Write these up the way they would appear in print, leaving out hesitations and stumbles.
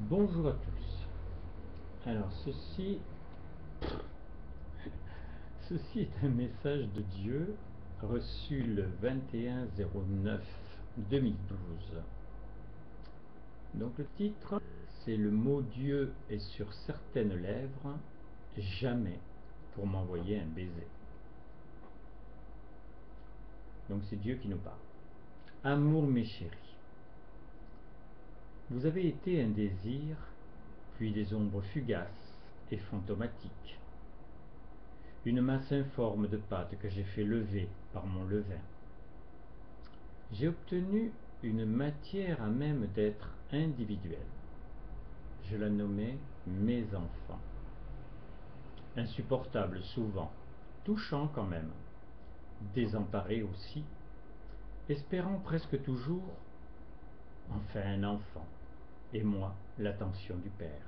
Bonjour à tous. Alors ceci est un message de Dieu reçu le 21/09/2012. Donc le titre, c'est le mot Dieu est sur certaines lèvres, jamais pour m'envoyer un baiser. Donc c'est Dieu qui nous parle. Amour mes chéris, vous avez été un désir, puis des ombres fugaces et fantomatiques. Une masse informe de pâte que j'ai fait lever par mon levain. J'ai obtenu une matière à même d'être individuelle. Je la nommais mes enfants. Insupportable souvent, touchant quand même, désemparé aussi, espérant presque toujours, enfin un enfant, et moi l'attention du père.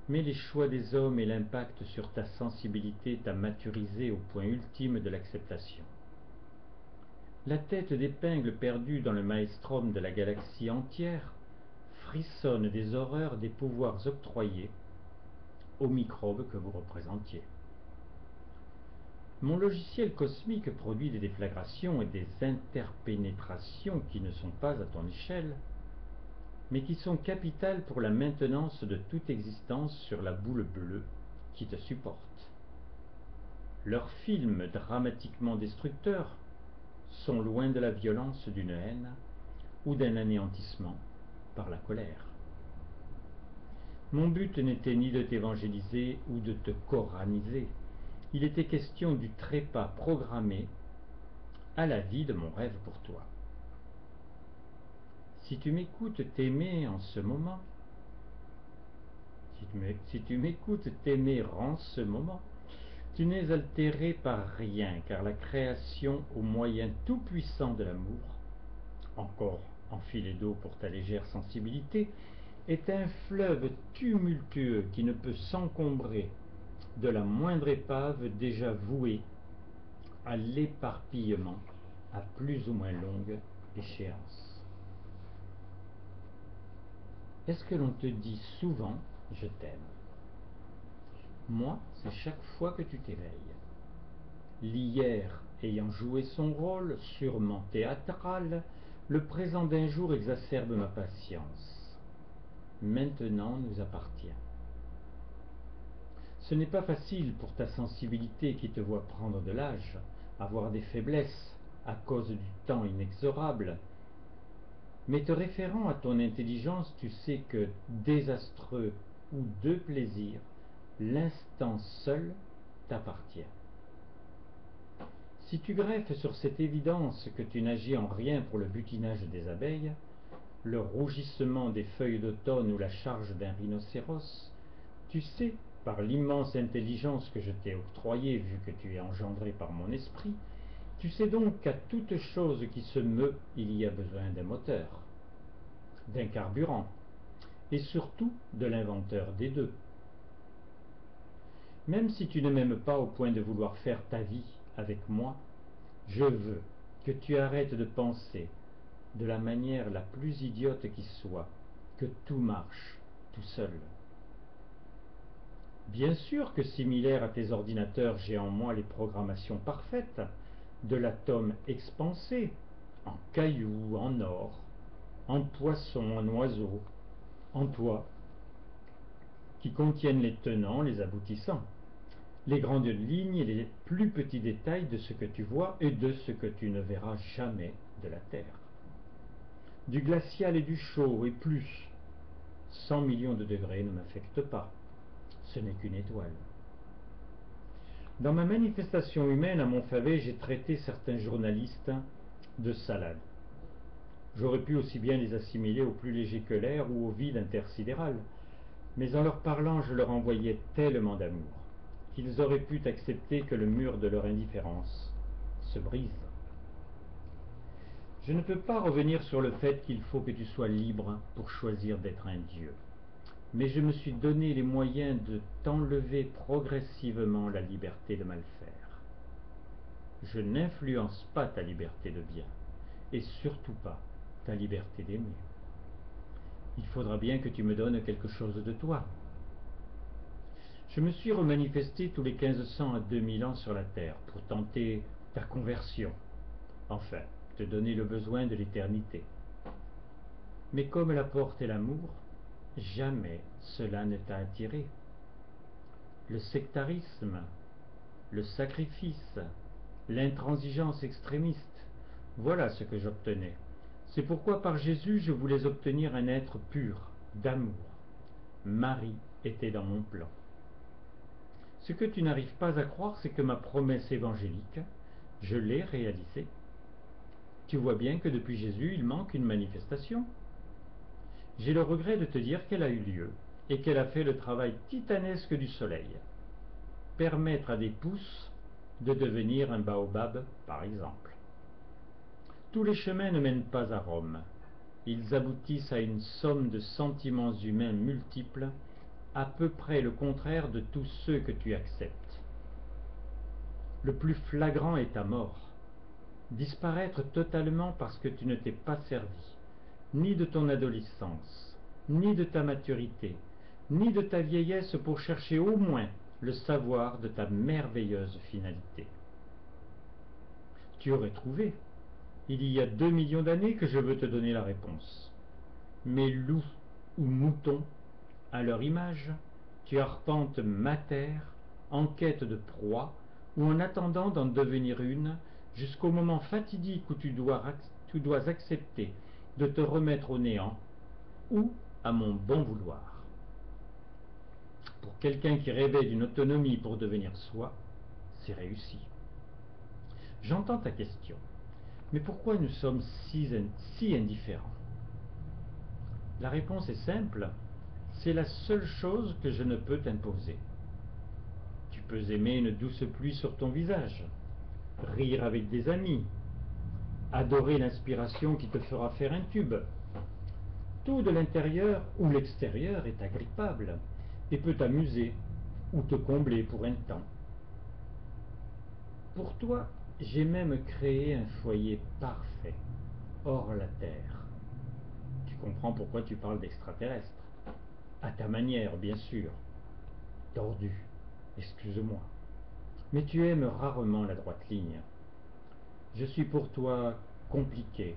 Mais les choix des hommes et l'impact sur ta sensibilité t'a maturisé au point ultime de l'acceptation. La tête d'épingle perdue dans le maelstrom de la galaxie entière frissonne des horreurs des pouvoirs octroyés aux microbes que vous représentiez. Mon logiciel cosmique produit des déflagrations et des interpénétrations qui ne sont pas à ton échelle, mais qui sont capitales pour la maintenance de toute existence sur la boule bleue qui te supporte. Leurs films dramatiquement destructeurs sont loin de la violence d'une haine ou d'un anéantissement par la colère. Mon but n'était ni de t'évangéliser ou de te coraniser, il était question du trépas programmé à la vie de mon rêve pour toi. Si tu m'écoutes t'aimer en ce moment, si tu m'écoutes t'aimer en ce moment, tu n'es altéré par rien, car la création au moyen tout-puissant de l'amour, encore enfilé d'eau pour ta légère sensibilité, est un fleuve tumultueux qui ne peut s'encombrer de la moindre épave déjà vouée à l'éparpillement à plus ou moins longue échéance. Est-ce que l'on te dit souvent « je t'aime » ? Moi, c'est chaque fois que tu t'éveilles. L'hier ayant joué son rôle, sûrement théâtral, le présent d'un jour exacerbe ma patience. Maintenant nous appartient. Ce n'est pas facile pour ta sensibilité qui te voit prendre de l'âge, avoir des faiblesses à cause du temps inexorable. Mais te référant à ton intelligence, tu sais que, désastreux ou de plaisir, l'instant seul t'appartient. Si tu greffes sur cette évidence que tu n'agis en rien pour le butinage des abeilles, le rougissement des feuilles d'automne ou la charge d'un rhinocéros, tu sais, par l'immense intelligence que je t'ai octroyée vu que tu es engendré par mon esprit, tu sais donc qu'à toute chose qui se meut, il y a besoin d'un moteur, d'un carburant, et surtout de l'inventeur des deux. Même si tu ne m'aimes pas au point de vouloir faire ta vie avec moi, je veux que tu arrêtes de penser, de la manière la plus idiote qui soit, que tout marche tout seul. Bien sûr que similaire à tes ordinateurs, j'ai en moi les programmations parfaites de l'atome expansé, en cailloux, en or, en poisson, en oiseau, en toi, qui contiennent les tenants, les aboutissants, les grandes lignes et les plus petits détails de ce que tu vois et de ce que tu ne verras jamais de la Terre. Du glacial et du chaud et plus, 100 millions de degrés ne m'affectent pas, ce n'est qu'une étoile. Dans ma manifestation humaine à Montfavet, j'ai traité certains journalistes de salades. J'aurais pu aussi bien les assimiler au plus léger que l'air ou au vide intersidéral, mais en leur parlant, je leur envoyais tellement d'amour qu'ils auraient pu accepter que le mur de leur indifférence se brise. Je ne peux pas revenir sur le fait qu'il faut que tu sois libre pour choisir d'être un Dieu. Mais je me suis donné les moyens de t'enlever progressivement la liberté de mal faire. Je n'influence pas ta liberté de bien, et surtout pas ta liberté d'aimer. il faudra bien que tu me donnes quelque chose de toi. Je me suis remanifesté tous les 1500 à 2000 ans sur la terre pour tenter ta conversion, enfin, te donner le besoin de l'éternité. Mais comme la porte est l'amour, jamais cela ne t'a attiré. Le sectarisme, le sacrifice, l'intransigeance extrémiste, voilà ce que j'obtenais. C'est pourquoi par Jésus je voulais obtenir un être pur, d'amour. Marie était dans mon plan. Ce que tu n'arrives pas à croire, c'est que ma promesse évangélique, je l'ai réalisée. Tu vois bien que depuis Jésus, il manque une manifestation. J'ai le regret de te dire qu'elle a eu lieu et qu'elle a fait le travail titanesque du soleil. Permettre à des pousses de devenir un baobab, par exemple. Tous les chemins ne mènent pas à Rome. Ils aboutissent à une somme de sentiments humains multiples, à peu près le contraire de tous ceux que tu acceptes. Le plus flagrant est ta mort. Disparaître totalement parce que tu ne t'es pas servi, ni de ton adolescence, ni de ta maturité, ni de ta vieillesse pour chercher au moins le savoir de ta merveilleuse finalité. Tu aurais trouvé, il y a 2 millions d'années que je veux te donner la réponse. Mais loups ou moutons, à leur image, tu arpentes ma terre en quête de proie ou en attendant d'en devenir une jusqu'au moment fatidique où tu dois accepter de te remettre au néant ou à mon bon vouloir. Pour quelqu'un qui rêvait d'une autonomie pour devenir soi, c'est réussi. J'entends ta question, mais pourquoi nous sommes si indifférents? La réponse est simple, c'est la seule chose que je ne peux t'imposer. Tu peux aimer une douce pluie sur ton visage, rire avec des amis, adorer l'inspiration qui te fera faire un tube. Tout de l'intérieur ou l'extérieur est agrippable et peut t'amuser ou te combler pour un temps. Pour toi, j'ai même créé un foyer parfait, hors la terre. Tu comprends pourquoi tu parles d'extraterrestres. À ta manière, bien sûr. Tordu, excuse-moi. Mais tu aimes rarement la droite ligne. Je suis pour toi compliqué,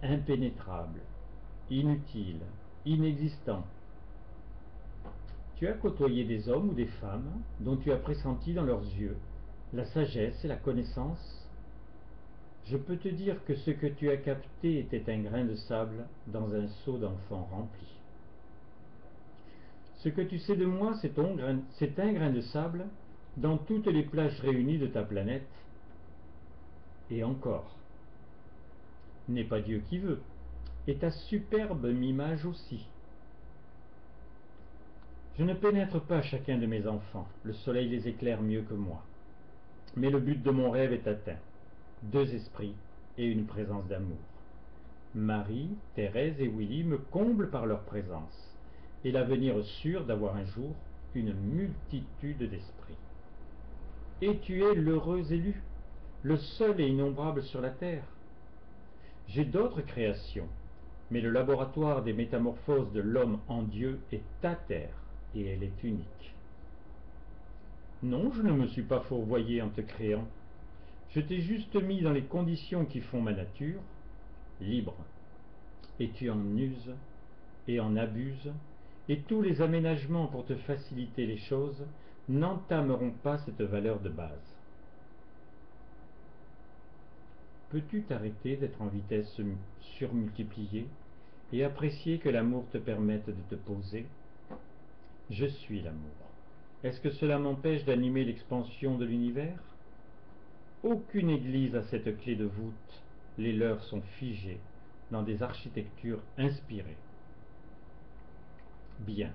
impénétrable, inutile, inexistant. Tu as côtoyé des hommes ou des femmes dont tu as pressenti dans leurs yeux la sagesse et la connaissance. Je peux te dire que ce que tu as capté était un grain de sable dans un seau d'enfant rempli. Ce que tu sais de moi, c'est un grain de sable dans toutes les plages réunies de ta planète. Et encore, n'est pas Dieu qui veut, et ta superbe image aussi. Je ne pénètre pas chacun de mes enfants, le soleil les éclaire mieux que moi. Mais le but de mon rêve est atteint. 2 esprits et une présence d'amour. Marie, Thérèse et Willy me comblent par leur présence, et l'avenir sûr d'avoir un jour une multitude d'esprits. Et tu es l'heureux élu, le seul et innombrable sur la terre. J'ai d'autres créations, mais le laboratoire des métamorphoses de l'homme en Dieu est ta terre, et elle est unique. Non, je ne me suis pas fourvoyé en te créant. Je t'ai juste mis dans les conditions qui font ma nature, libre. Et tu en uses et en abuses, et tous les aménagements pour te faciliter les choses n'entameront pas cette valeur de base. Peux-tu t'arrêter d'être en vitesse surmultipliée et apprécier que l'amour te permette de te poser? Je suis l'amour. Est-ce que cela m'empêche d'animer l'expansion de l'univers? Aucune église a cette clé de voûte. Les leurs sont figées dans des architectures inspirées. Bien,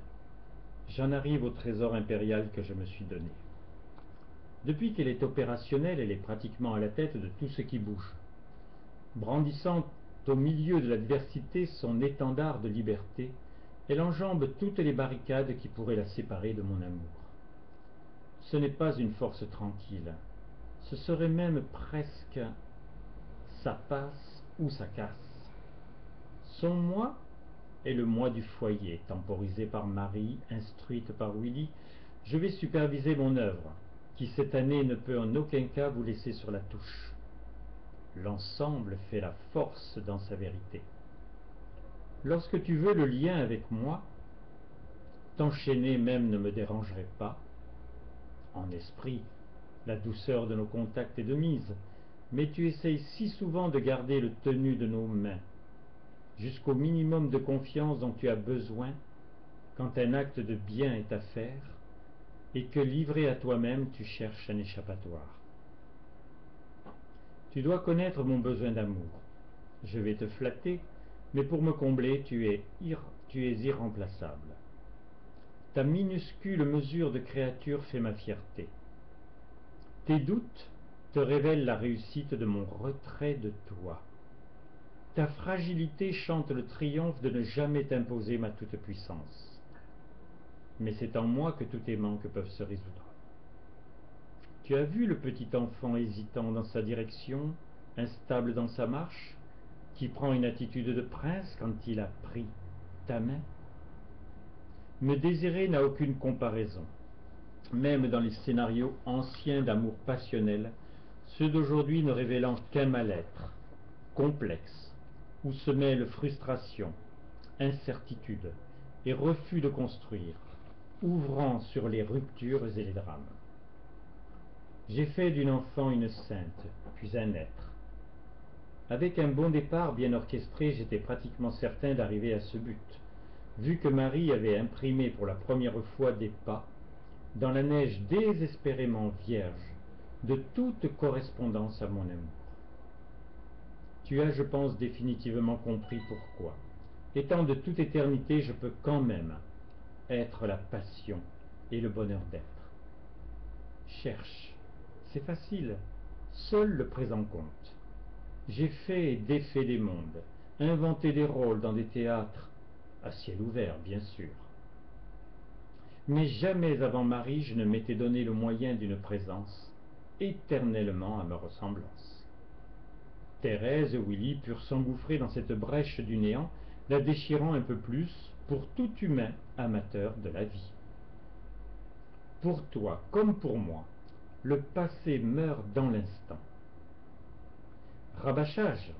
j'en arrive au trésor impérial que je me suis donné. Depuis qu'elle est opérationnelle, elle est pratiquement à la tête de tout ce qui bouge, brandissant au milieu de l'adversité son étendard de liberté, elle enjambe toutes les barricades qui pourraient la séparer de mon amour. Ce n'est pas une force tranquille, ce serait même presque ça passe ou ça casse. Son moi est le mois du foyer, temporisé par Marie, instruite par Willy. Je vais superviser mon œuvre, qui cette année ne peut en aucun cas vous laisser sur la touche. L'ensemble fait la force dans sa vérité. Lorsque tu veux le lien avec moi, t'enchaîner même ne me dérangerait pas. En esprit, la douceur de nos contacts est de mise, mais tu essayes si souvent de garder le tenu de nos mains, jusqu'au minimum de confiance dont tu as besoin quand un acte de bien est à faire, et que livré à toi-même tu cherches un échappatoire. Tu dois connaître mon besoin d'amour. Je vais te flatter, mais pour me combler, tu es irremplaçable. Ta minuscule mesure de créature fait ma fierté. Tes doutes te révèlent la réussite de mon retrait de toi. Ta fragilité chante le triomphe de ne jamais t'imposer ma toute-puissance. Mais c'est en moi que tous tes manques peuvent se résoudre. Tu as vu le petit enfant hésitant dans sa direction, instable dans sa marche, qui prend une attitude de prince quand il a pris ta main? Me désirer n'a aucune comparaison. Même dans les scénarios anciens d'amour passionnel, ceux d'aujourd'hui ne révélant qu'un mal-être complexe, où se mêlent frustration, incertitude et refus de construire, ouvrant sur les ruptures et les drames. J'ai fait d'une enfant une sainte, puis un être. Avec un bon départ bien orchestré, j'étais pratiquement certain d'arriver à ce but, vu que Marie avait imprimé pour la première fois des pas dans la neige désespérément vierge de toute correspondance à mon amour. Tu as, je pense, définitivement compris pourquoi. Étant de toute éternité, je peux quand même être la passion et le bonheur d'être. Cherche, c'est facile, seul le présent compte. J'ai fait et défait des mondes, inventé des rôles dans des théâtres, à ciel ouvert bien sûr. Mais jamais avant Marie je ne m'étais donné le moyen d'une présence éternellement à ma ressemblance. Thérèse et Willy purent s'engouffrer dans cette brèche du néant, la déchirant un peu plus pour tout humain amateur de la vie. Pour toi comme pour moi, le passé meurt dans l'instant. Rabâchage,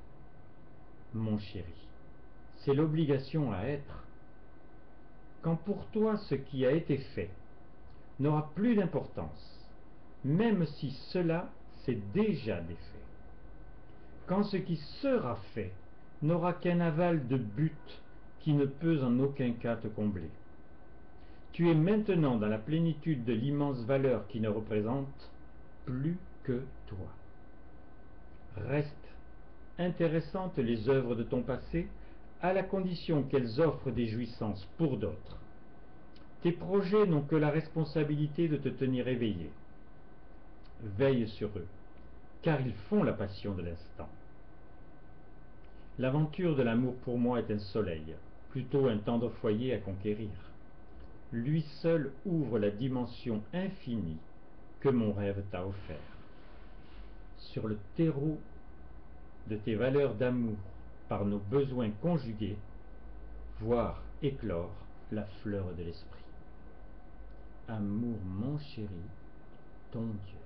mon chéri, c'est l'obligation à être. Quand pour toi ce qui a été fait n'aura plus d'importance, même si cela s'est déjà défait. Quand ce qui sera fait n'aura qu'un aval de but qui ne peut en aucun cas te combler. Tu es maintenant dans la plénitude de l'immense valeur qui ne représente plus que toi. Restent intéressantes les œuvres de ton passé à la condition qu'elles offrent des jouissances pour d'autres. Tes projets n'ont que la responsabilité de te tenir éveillé. Veille sur eux, car ils font la passion de l'instant. L'aventure de l'amour pour moi est un soleil, plutôt un tendre foyer à conquérir. Lui seul ouvre la dimension infinie que mon rêve t'a offert. Sur le terreau de tes valeurs d'amour par nos besoins conjugués, voir éclore la fleur de l'esprit. Amour mon chéri, ton Dieu.